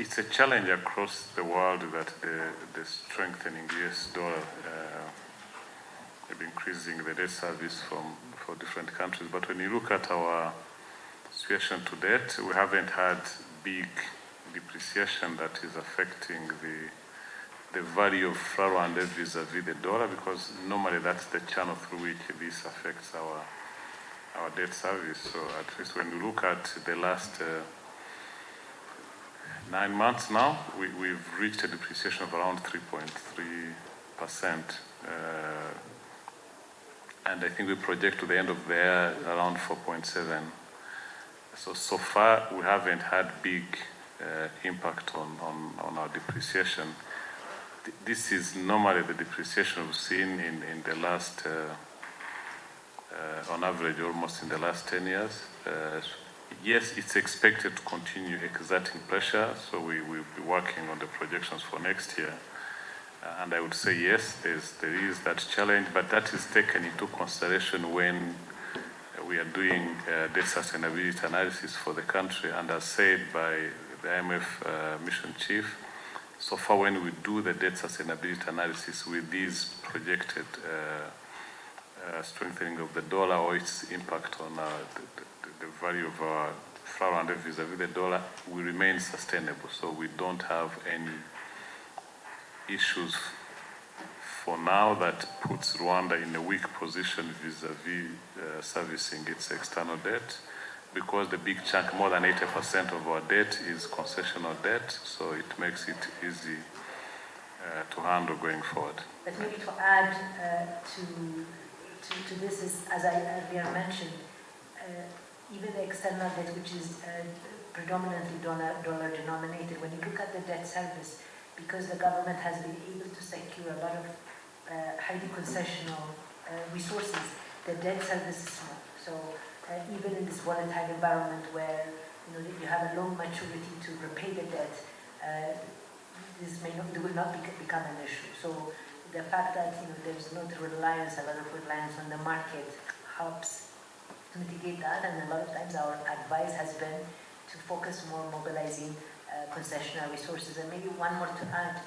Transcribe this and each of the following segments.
it's a challenge across the world that the strengthening US dollar, increasing the debt service for different countries. But when you look at our situation to date, we haven't had big depreciation that is affecting the value of Rwanda vis-a-vis the dollar, because normally that's the channel through which this affects our debt service. So at least when you look at the last 9 months now, we've reached a depreciation of around 3.3%. And I think we project to the end of the year around 4.7. So far, we haven't had big impact on our depreciation. This is normally the depreciation we've seen in the last, on average, almost in the last 10 years. Yes, it's expected to continue exerting pressure, so we will be working on the projections for next year. And I would say yes, there is that challenge, but that is taken into consideration when we are doing debt sustainability analysis for the country. And as said by the IMF mission chief, so far when we do the debt sustainability analysis with these projected strengthening of the dollar or its impact on the value of our flour and vis-a-vis the dollar, we remain sustainable. So we don't have any issues for now that puts Rwanda in a weak position vis-a-vis servicing its external debt, because the big chunk, more than 80% of our debt is concessional debt, so it makes it easy to handle going forward. But maybe to add to this is, as I earlier mentioned, even the external debt, which is predominantly dollar denominated, when you look at the debt service, because the government has been able to secure a lot of highly concessional resources, the debt service is small. So even in this volatile environment where you have a long maturity to repay the debt, this will not become an issue. So the fact that there's not a lot of reliance on the market helps mitigate that, and a lot of times our advice has been to focus more on mobilizing concessional resources. And maybe one more to add,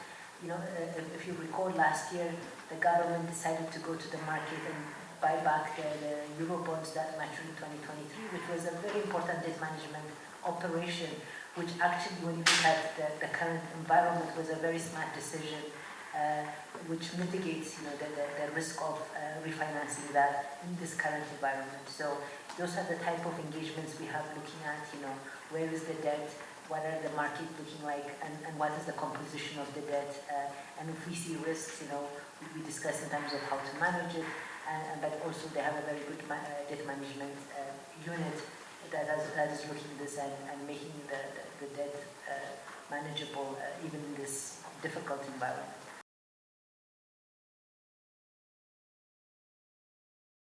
if you recall last year, the government decided to go to the market and buy back the Eurobonds that matured in 2023, which was a very important debt management operation, which actually, when you look at the current environment, was a very smart decision, which mitigates the risk of refinancing that in this current environment. So those are the type of engagements we have, looking at where is the debt, what are the market looking like, and what is the composition of the debt, and if we see risks, we discuss in terms of how to manage it, but also they have a very good debt management unit that is looking at this and making the debt manageable even in this difficult environment.